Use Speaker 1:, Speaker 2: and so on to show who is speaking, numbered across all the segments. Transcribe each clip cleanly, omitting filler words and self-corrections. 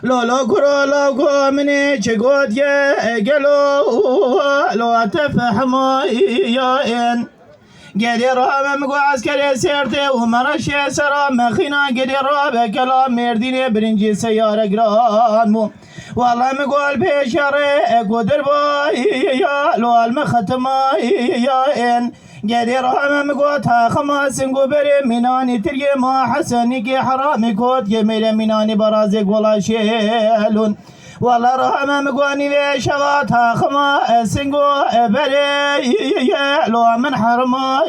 Speaker 1: لو كرو لو كو مني شقود يا قلو لو تفهم يا إن قدر مقو عسكري سيرتي ومرشي سرا مخينا قدر بكلام مرديني برنجي سيارة قران والله مقول بشري قدر باي يا لو المختمة يا إن قدر مقوتها خماس قبري مناني تري ما حسنك حرامي كوت جميل مناني برازق ولا شيلون والله رحمة مقواني بشغاتها خماس قبري لو من حرمة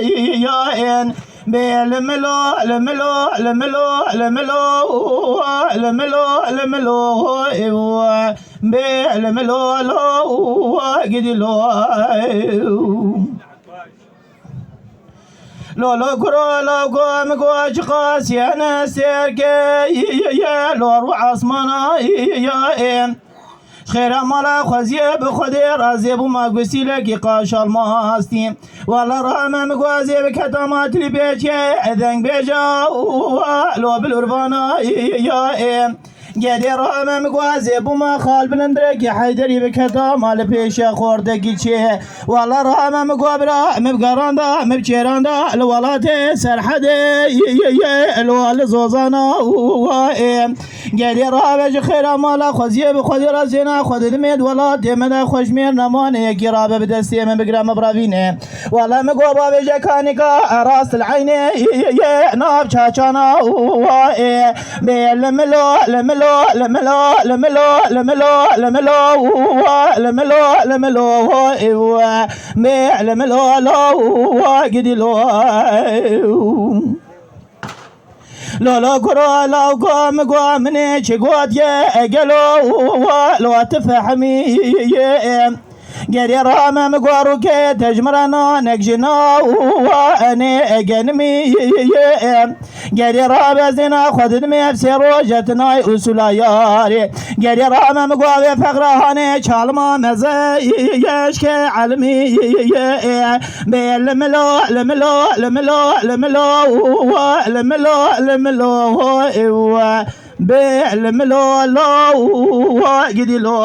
Speaker 1: يا إن بالملو الملو الملو الملو الملو الملو بالملو لو لو كرو لو كو مقوش قاسي انا سيركي لو روح عصمنا يا خير مالا خوزيه بخودي رازي بو ما قسي لك قاش الماستي والله رحمة مقوازي بكتامات لي بيجي اذن بيجا لو بالورفانا يا قدر رحمة مقوازي بو ما خال بلندرك يا حيدري بكتامال بيشا خوردكي شي والله رحمة مقوابرا مبقراندا مبشيراندا الولاتي سرحدي الوال زوزانا قدر رحمة خير مالا خوزيه بخودي رازينا خود دمید ولاد مدا خوشمیر نمانه کی رابه بدستی من بگرام برابینه والله مگو بابی جکانی کا راس العینه ناب چاچانا لملو لملو لملو لملو لملو لملو لملو لملو لملو لو قدي لو كرو لو قوم قومني شقود يا قلو لو تفهمي قدر رامة مقواروك تجمرنا نكجنا واني اقنمي قدر رامة زنا خود دمي بسيرو جتنا اسولاياري قدر رامة مقواوي فقرهاني شالما مزيش كعلمي بالملو لملو لملو لملو لملو لملو بالملو لو قدي لو